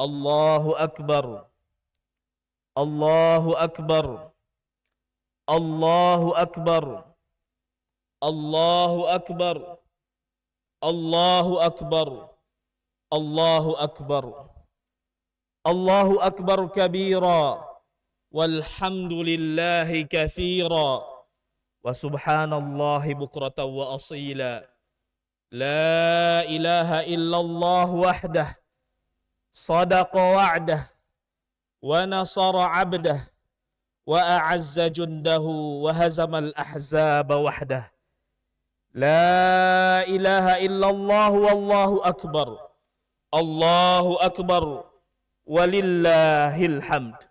Allahu Akbar, Allahu Akbar, Allahu Akbar, Allahu Akbar, Allahu Akbar, Allahu Akbar, Allahu Akbar kabira, walhamdulillahi katsira, wa subhanallahi bukratan wa asila. La ilaha illallah wahdah, sadaqa wa'dah, wa nasara 'abdah, wa a'azza jundahu, wa hazamal ahzaba wahdah. La ilaha illallah wallahu akbar, Allahu akbar, walillahil hamd.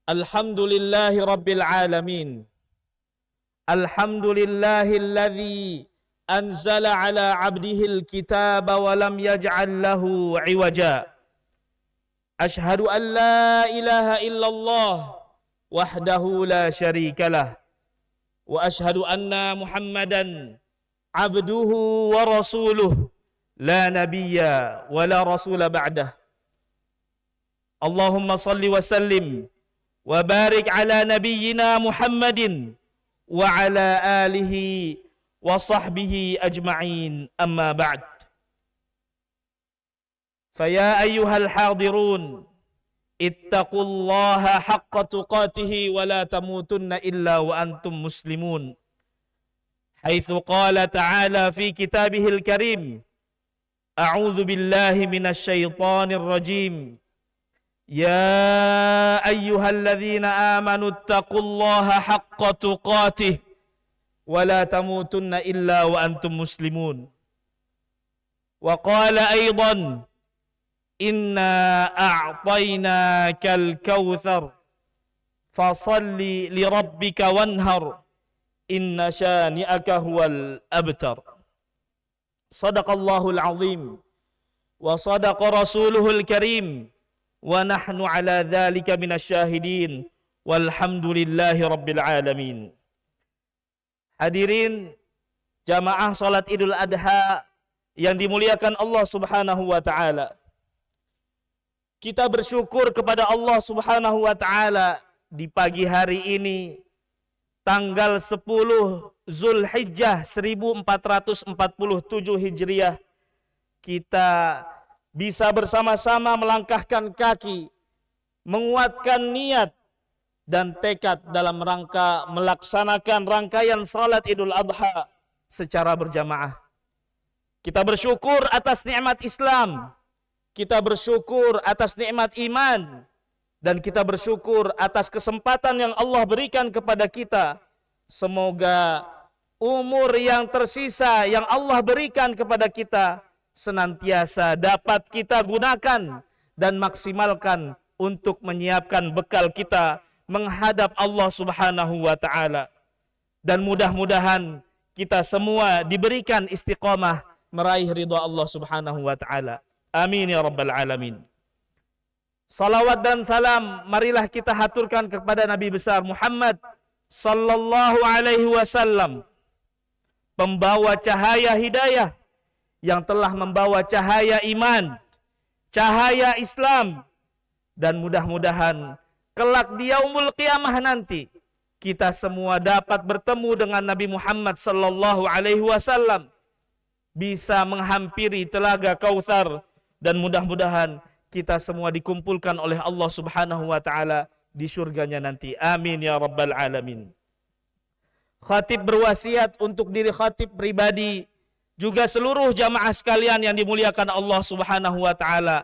Alhamdulillahi rabbil alamin. Alhamdulillahilladzi anzala ala 'abdihil kitaba wa lam yaj'al lahu 'iwaja. Ashhadu an la ilaha illallah wahdahu la syarikalah, wa ashhadu anna Muhammadan 'abduhu wa rasuluh la nabiyya wa la rasula ba'dah. Allahumma salli wa sallim wa barik ala nabiyyina Muhammadin wa ala alihi wa sahbihi ajma'in, amma ba'd. Faya ayyuhal hadirun, ittaqullaha haqqa tuqatihi wa la tamutunna illa wa antum muslimun. Haitsu qala ta'ala fi kitabihil karim, a'udzu billahi minasy syaithanir rajim. Ya ayyuhalladzina amanu ittaqullaha haqqa tuqatih wa la tamutunna illa wa antum muslimun. Wa qala aidan, inna a'tainakal kautsar fasalli li rabbika wanhar inna syani'aka huwal abtar. Shadaqallahul azim wa sadaqa rasuluhul karim. Wa nahnu ala dzalika minasyahidin walhamdulillahi rabbil alamin. Hadirin jamaah salat Idul Adha yang dimuliakan Allah Subhanahu wa taala. Kita bersyukur kepada Allah Subhanahu wa taala di pagi hari ini tanggal 10 Zulhijjah 1447 Hijriah, kita bisa bersama-sama melangkahkan kaki, menguatkan niat dan tekad dalam rangka melaksanakan rangkaian salat Idul Adha secara berjamaah. Kita bersyukur atas nikmat Islam, kita bersyukur atas nikmat iman, dan kita bersyukur atas kesempatan yang Allah berikan kepada kita. Semoga umur yang tersisa yang Allah berikan kepada kita senantiasa dapat kita gunakan dan maksimalkan untuk menyiapkan bekal kita menghadap Allah Subhanahu wa taala. Dan mudah-mudahan kita semua diberikan istiqamah meraih ridha Allah Subhanahu wa taala. Amin ya rabbal alamin. Salawat dan salam marilah kita haturkan kepada Nabi besar Muhammad sallallahu alaihi wasallam, pembawa cahaya hidayah yang telah membawa cahaya iman, cahaya Islam, dan mudah-mudahan kelak di yaumul qiyamah nanti kita semua dapat bertemu dengan Nabi Muhammad sallallahu alaihi wasallam, bisa menghampiri telaga Kautsar, dan mudah-mudahan kita semua dikumpulkan oleh Allah Subhanahu wa taala di surganya nanti. Amin ya rabbal alamin. Khatib berwasiat untuk diri khatib pribadi, juga seluruh jamaah sekalian yang dimuliakan Allah Subhanahu wa taala,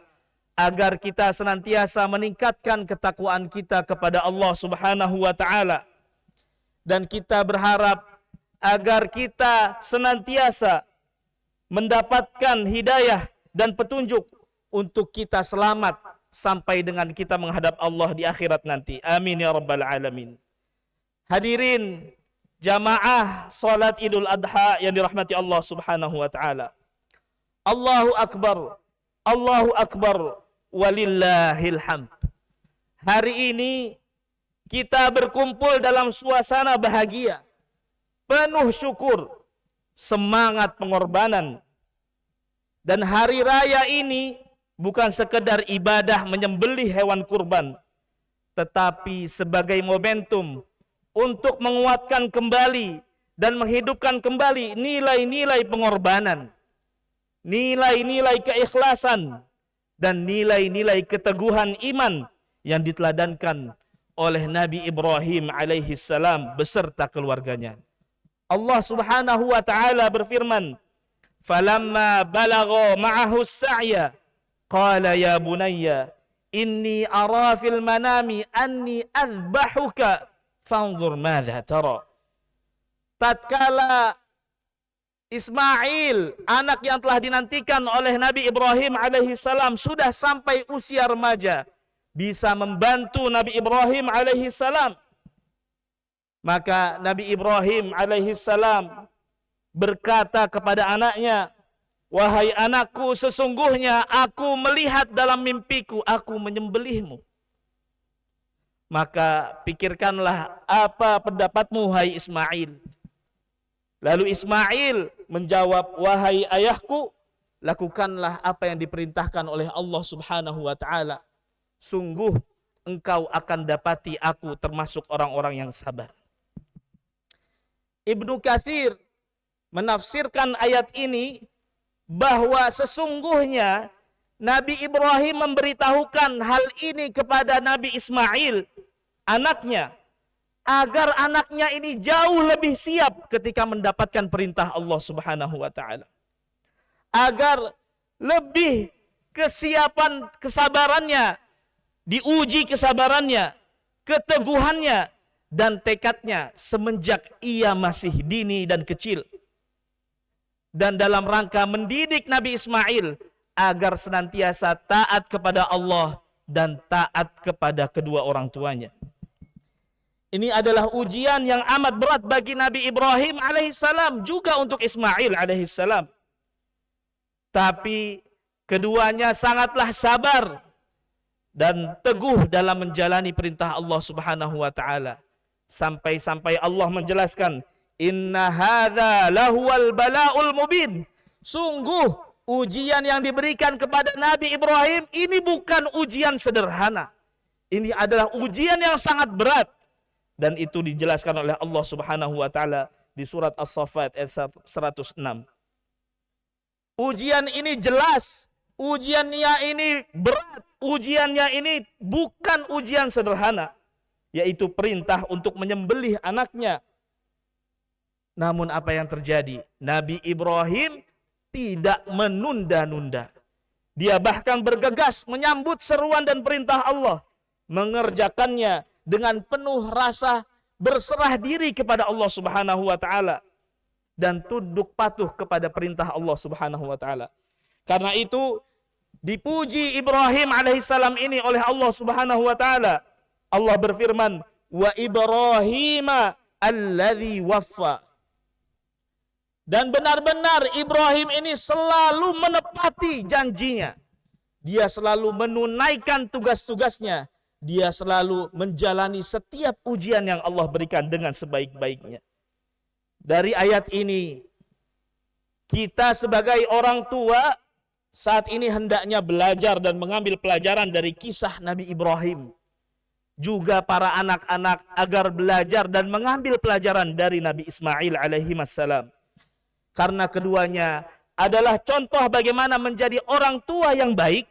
agar kita senantiasa meningkatkan ketakwaan kita kepada Allah Subhanahu wa taala, dan kita berharap agar kita senantiasa mendapatkan hidayah dan petunjuk untuk kita selamat sampai dengan kita menghadap Allah di akhirat nanti. Amin ya rabbal alamin. Hadirin jamaah salat Idul Adha yang dirahmati Allah Subhanahu wa taala. Allahu akbar, Allahu akbar, walillahil hamd. Hari ini kita berkumpul dalam suasana bahagia, penuh syukur, semangat pengorbanan. Dan hari raya ini bukan sekedar ibadah menyembelih hewan kurban, tetapi sebagai momentum untuk menguatkan kembali dan menghidupkan kembali nilai-nilai pengorbanan, nilai-nilai keikhlasan, dan nilai-nilai keteguhan iman yang diteladankan oleh Nabi Ibrahim alaihi salam beserta keluarganya. Allah Subhanahu wa taala berfirman, "Falamma balagha ma'ahu as-sa'ya, qala ya bunayya, inni ara fil manami anni azbahuka fanzur madza tara." Tatkala Ismail, anak yang telah dinantikan oleh Nabi Ibrahim alaihi salam, sudah sampai usia remaja, bisa membantu Nabi Ibrahim alaihi salam, maka Nabi Ibrahim alaihi salam berkata kepada anaknya, "Wahai anakku, sesungguhnya aku melihat dalam mimpiku aku menyembelihmu." Maka pikirkanlah apa pendapatmu, hai Ismail. Lalu Ismail menjawab, "Wahai ayahku, lakukanlah apa yang diperintahkan oleh Allah Subhanahu wa taala. Sungguh engkau akan dapati aku termasuk orang-orang yang sabar." Ibnu Katsir menafsirkan ayat ini bahwa sesungguhnya Nabi Ibrahim memberitahukan hal ini kepada Nabi Ismail, anaknya, agar anaknya ini jauh lebih siap ketika mendapatkan perintah Allah Subhanahu wa taala. Agar lebih kesiapan kesabarannya, diuji kesabarannya, keteguhannya, dan tekadnya semenjak ia masih dini dan kecil. Dan dalam rangka mendidik Nabi Ismail agar senantiasa taat kepada Allah dan taat kepada kedua orang tuanya. Ini adalah ujian yang amat berat bagi Nabi Ibrahim alaihissalam, juga untuk Ismail alaihissalam. Tapi keduanya sangatlah sabar dan teguh dalam menjalani perintah Allah Subhanahu wa taala. Sampai-sampai Allah menjelaskan, "Inna hadza lahuwal bala'ul mubin." Sungguh ujian yang diberikan kepada Nabi Ibrahim ini bukan ujian sederhana. Ini adalah ujian yang sangat berat. Dan itu dijelaskan oleh Allah Subhanahu wa taala di surat As-Saffat ayat 106. Ujian ini jelas, ujiannya ini berat, ujiannya ini bukan ujian sederhana, yaitu perintah untuk menyembelih anaknya. Namun apa yang terjadi? Nabi Ibrahim tidak menunda-nunda. Dia bahkan bergegas menyambut seruan dan perintah Allah, mengerjakannya dengan penuh rasa berserah diri kepada Allah Subhanahu wa taala dan tunduk patuh kepada perintah Allah Subhanahu wa taala. Karena itu dipuji Ibrahim alaihissalam ini oleh Allah Subhanahu wa taala. Allah berfirman, "Wa Ibrahima alladzi waffa." Dan benar-benar Ibrahim ini selalu menepati janjinya. Dia selalu menunaikan tugas-tugasnya. Dia selalu menjalani setiap ujian yang Allah berikan dengan sebaik-baiknya. Dari ayat ini, kita sebagai orang tua saat ini hendaknya belajar dan mengambil pelajaran dari kisah Nabi Ibrahim. Juga para anak-anak agar belajar dan mengambil pelajaran dari Nabi Ismail alaihi wassalam. Karena keduanya adalah contoh bagaimana menjadi orang tua yang baik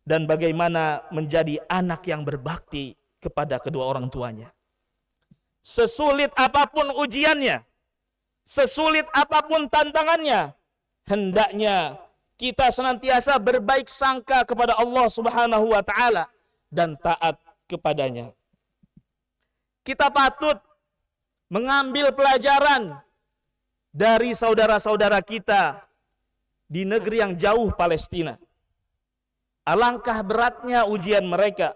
dan bagaimana menjadi anak yang berbakti kepada kedua orang tuanya. Sesulit apapun ujiannya, sesulit apapun tantangannya, hendaknya kita senantiasa berbaik sangka kepada Allah Subhanahu wa taala dan taat kepadanya. Kita patut mengambil pelajaran dari saudara-saudara kita di negeri yang jauh, Palestina. Alangkah beratnya ujian mereka.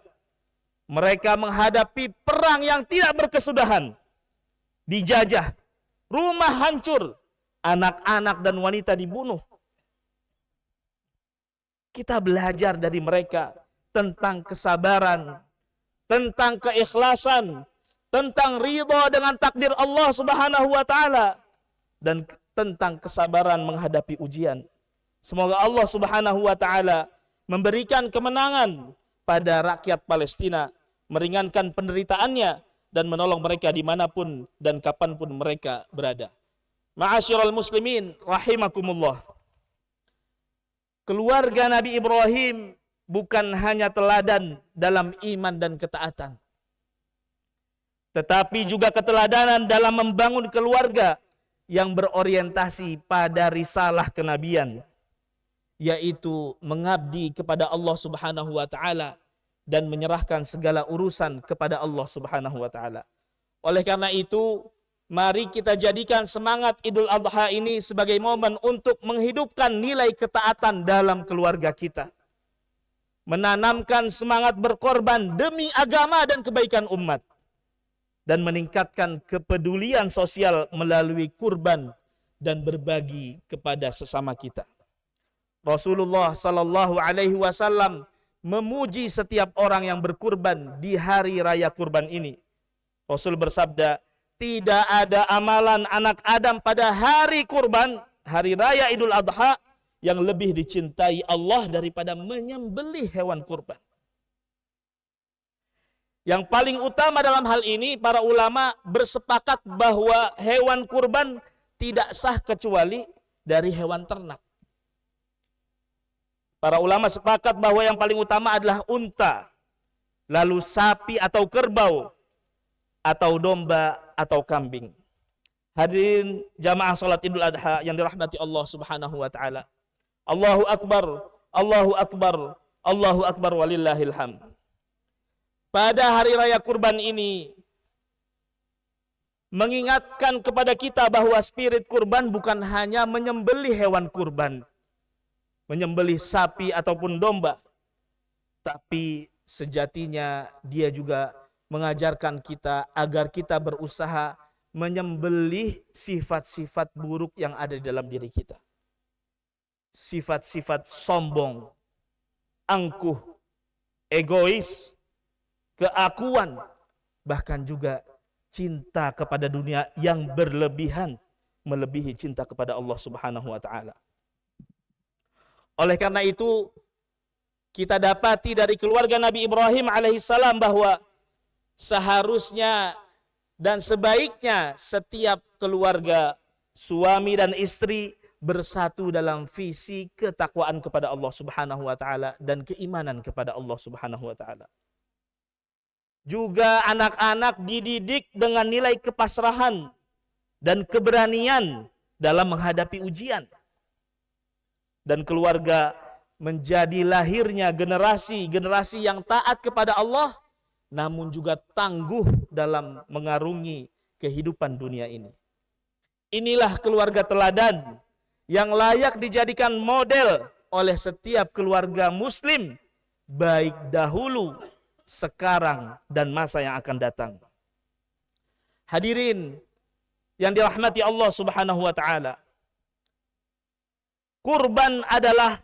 Mereka menghadapi perang yang tidak berkesudahan. Dijajah, rumah hancur, anak-anak dan wanita dibunuh. Kita belajar dari mereka tentang kesabaran, tentang keikhlasan, tentang ridha dengan takdir Allah Subhanahu wa taala, dan tentang kesabaran menghadapi ujian. Semoga Allah Subhanahu wa taala memberikan kemenangan pada rakyat Palestina, meringankan penderitaannya, dan menolong mereka dimanapun dan kapanpun mereka berada. Ma'asyiral muslimin rahimakumullah. Keluarga Nabi Ibrahim bukan hanya teladan dalam iman dan ketaatan, tetapi juga keteladanan dalam membangun keluarga yang berorientasi pada risalah kenabian, yaitu mengabdi kepada Allah Subhanahu wa taala dan menyerahkan segala urusan kepada Allah Subhanahu wa taala. Oleh karena itu, mari kita jadikan semangat Idul Adha ini sebagai momen untuk menghidupkan nilai ketaatan dalam keluarga kita. Menanamkan semangat berkorban demi agama dan kebaikan umat. Dan meningkatkan kepedulian sosial melalui kurban dan berbagi kepada sesama kita. Rasulullah sallallahu alaihi wasallam memuji setiap orang yang berkurban di hari raya kurban ini. Rasul bersabda, tidak ada amalan anak Adam pada hari kurban, hari raya Idul Adha, yang lebih dicintai Allah daripada menyembelih hewan kurban. Yang paling utama dalam hal ini, para ulama bersepakat bahwa hewan kurban tidak sah kecuali dari hewan ternak. Para ulama sepakat bahwa yang paling utama adalah unta, lalu sapi atau kerbau, atau domba atau kambing. Hadirin jamaah salat Idul Adha yang dirahmati Allah Subhanahu wa taala. Allahu akbar, Allahu akbar, Allahu akbar walillahil hamd. Pada hari raya kurban ini mengingatkan kepada kita bahwa spirit kurban bukan hanya menyembelih hewan kurban, menyembelih sapi ataupun domba, tapi sejatinya dia juga mengajarkan kita agar kita berusaha menyembelih sifat-sifat buruk yang ada di dalam diri kita. Sifat-sifat sombong, angkuh, egois, keakuan, bahkan juga cinta kepada dunia yang berlebihan, melebihi cinta kepada Allah Subhanahu wa taala. Oleh karena itu, kita dapati dari keluarga Nabi Ibrahim alaihissalam bahwa seharusnya dan sebaiknya setiap keluarga, suami dan istri bersatu dalam visi ketakwaan kepada Allah Subhanahu wa taala dan keimanan kepada Allah Subhanahu wa taala. Juga anak-anak dididik dengan nilai kepasrahan dan keberanian dalam menghadapi ujian. Dan keluarga menjadi lahirnya generasi yang taat kepada Allah, namun juga tangguh dalam mengarungi kehidupan dunia ini. Inilah keluarga teladan yang layak dijadikan model oleh setiap keluarga muslim, baik dahulu, sekarang, dan masa yang akan datang. Hadirin yang dirahmati Allah Subhanahu wa taala, kurban adalah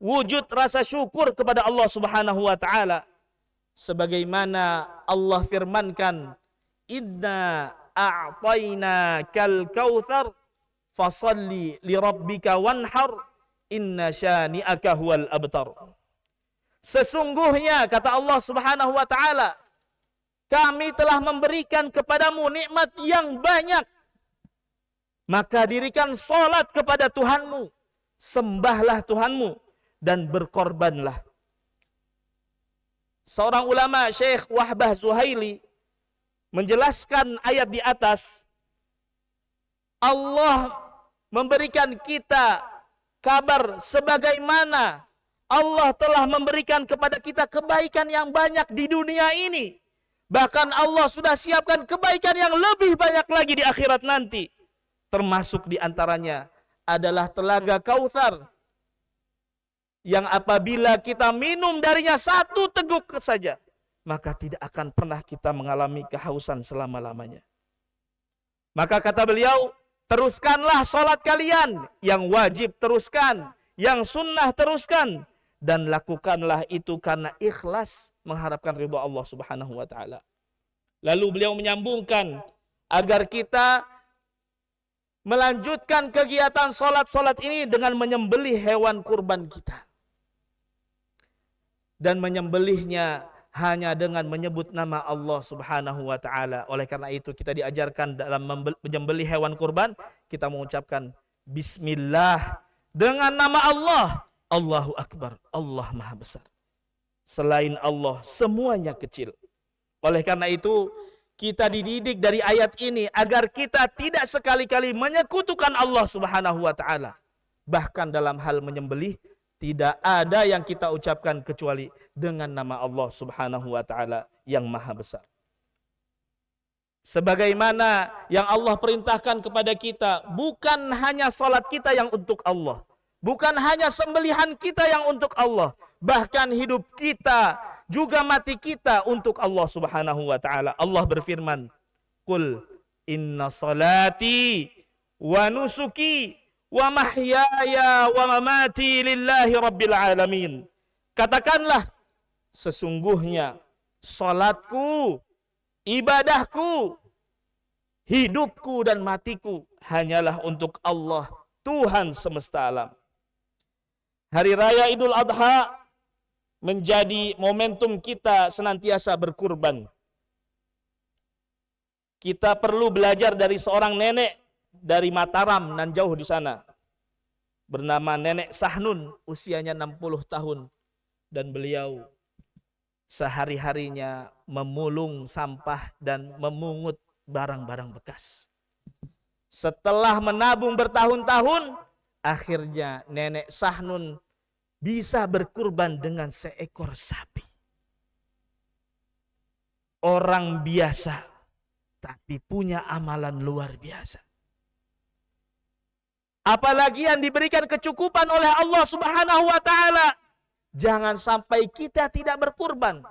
wujud rasa syukur kepada Allah Subhanahu wa taala, sebagaimana Allah firmankan, inna a'tainakal kautsar fasalli lirabbika wanhar inna syani'aka huwal abtar. Sesungguhnya kata Allah Subhanahu wa taala, kami telah memberikan kepadamu nikmat yang banyak, maka dirikan salat kepada Tuhanmu, sembahlah Tuhanmu, dan berkorbanlah. Seorang ulama, Syekh Wahbah Zuhaili, menjelaskan ayat di atas. Allah memberikan kita kabar sebagaimana Allah telah memberikan kepada kita kebaikan yang banyak di dunia ini. Bahkan Allah sudah siapkan kebaikan yang lebih banyak lagi di akhirat nanti. Termasuk di antaranya adalah telaga Kautsar, yang apabila kita minum darinya satu teguk saja, maka tidak akan pernah kita mengalami kehausan selama-lamanya. Maka kata beliau, teruskanlah sholat kalian, yang wajib teruskan, yang sunnah teruskan, dan lakukanlah itu karena ikhlas mengharapkan ridha Allah Subhanahu wa taala. Lalu beliau menyambungkan agar kita melanjutkan kegiatan sholat-sholat ini dengan menyembelih hewan kurban kita. dan menyembelihnya hanya dengan menyebut nama Allah Subhanahu wa taala. Oleh karena itu kita diajarkan dalam menyembelih hewan kurban kita mengucapkan bismillah dengan nama Allah. Allahu Akbar, Allah Maha Besar. Selain Allah semuanya kecil. Oleh karena itu kita dididik dari ayat ini agar kita tidak sekali-kali menyekutukan Allah Subhanahu wa taala. Bahkan dalam hal menyembelih tidak ada yang kita ucapkan kecuali dengan nama Allah Subhanahu wa taala yang Maha Besar. Sebagaimana yang Allah perintahkan kepada kita, bukan hanya salat kita yang untuk Allah, bukan hanya sembelihan kita yang untuk Allah, bahkan hidup kita juga mati kita untuk Allah Subhanahu wa taala. Allah berfirman, "Qul inna salati wa nusuki wa mahyaya wa mamati lillahi rabbil alamin." Katakanlah, sesungguhnya salatku, ibadahku, hidupku dan matiku hanyalah untuk Allah, Tuhan semesta alam. Hari raya Idul Adha menjadi momentum kita senantiasa berkurban. Kita perlu belajar dari seorang nenek dari Mataram nan jauh di sana, bernama Nenek Sahnun, usianya 60 tahun, dan beliau sehari-harinya memulung sampah dan memungut barang-barang bekas. Setelah menabung bertahun-tahun, akhirnya Nenek Sahnun bisa berkurban dengan seekor sapi. Orang biasa, tapi punya amalan luar biasa. Apalagi yang diberikan kecukupan oleh Allah Subhanahu wa taala. Jangan sampai kita tidak berkurban.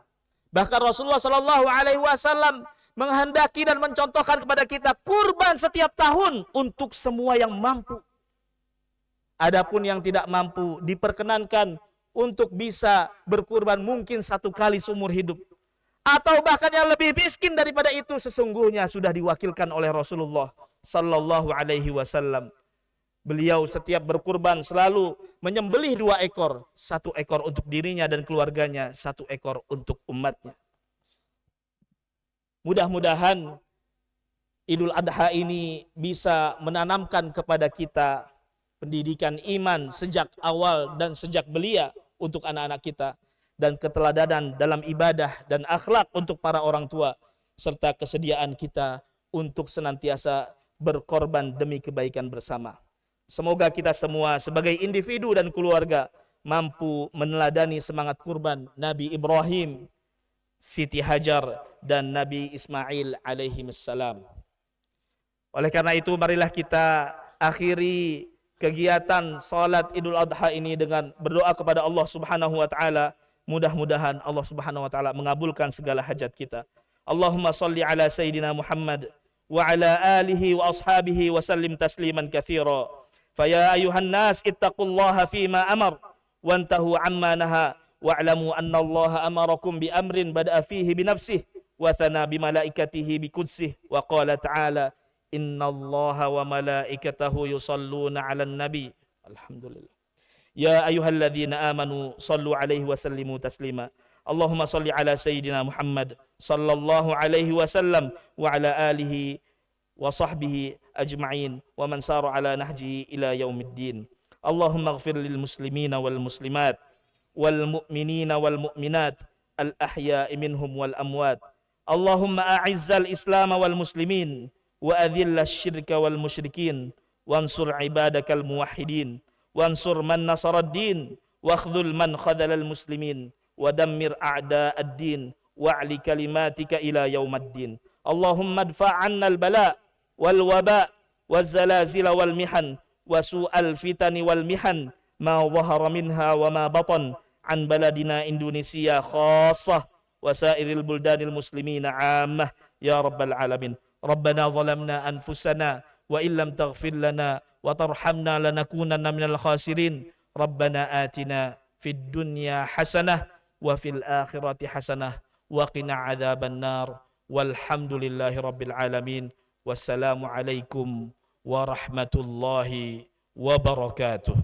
Bahkan Rasulullah Shallallahu alaihi wasallam menghendaki dan mencontohkan kepada kita kurban setiap tahun untuk semua yang mampu. Adapun yang tidak mampu diperkenankan untuk bisa berkurban mungkin 1 kali seumur hidup. Atau bahkan yang lebih miskin daripada itu sesungguhnya sudah diwakilkan oleh Rasulullah Sallallahu alaihi wasallam. Beliau setiap berkurban selalu menyembelih 2 ekor. 1 ekor untuk dirinya dan keluarganya, 1 ekor untuk umatnya. Mudah-mudahan Idul Adha ini bisa menanamkan kepada kita pendidikan iman sejak awal dan sejak belia untuk anak-anak kita, dan keteladanan dalam ibadah dan akhlak untuk para orang tua, serta kesediaan kita untuk senantiasa berkorban demi kebaikan bersama. Semoga kita semua sebagai individu dan keluarga mampu meneladani semangat kurban Nabi Ibrahim, Siti Hajar, dan Nabi Ismail alaihimussalam. Oleh karena itu marilah kita akhiri kegiatan salat Idul Adha ini dengan berdoa kepada Allah Subhanahu wa taala. Mudah-mudahan Allah Subhanahu wa taala mengabulkan segala hajat kita. Allahumma shalli ala sayyidina Muhammad wa ala alihi wa ashabihi wa sallim tasliman katsira. Faya ayuhan nas ittaqullaha fima amar wantahu amma naha wa'lamu anna Allah amarakum bi amrin bada'a fihi bi nafsihi wa thana bi malaikatihi bi qudsih wa qala ta'ala innallaha wa malaikatahu yusalluna 'alan nabi. Alhamdulillah. Ya ayyuhalladzina amanu sallu 'alaihi wa sallimu taslima. Allahumma salli ala sayyidina Muhammad sallallahu alaihi wasallam wa ala alihi wa sahbihi ajma'in wa man sara ala nahjihi ila yaumiddin. Allahumma ighfir lil muslimina wal muslimat wal mu'minina wal mu'minat al ahya'i minhum wal amwat. Allahumma a'izzal islam wal muslimin wa adhillash syirka wal musyrikin wansur ibadakal muwahhidin wansur man nasarad din wakhdhul man khadhalal muslimin wa dammir a'da'ad din wa'li kalimatika ila yaumaddin. Allahumma adfa' 'anna al bala wal waba waz zalazil wal mihan wa su'al fitani wal mihan ma dhahara minha wa ma batan an baladina Indonesia khassah wa sairil buldanil muslimina 'ammah ya rabbal alamin. Rabbana zalamna anfusana wa illam taghfir lana wa tarhamna lanakunanna minal khasirin. Rabbana atina fid dunya hasanah wa fil akhirati hasanah wa qina adzaban nar. Walhamdulillahi rabbil alamin. Wassalamu alaikum warahmatullahi wabarakatuh.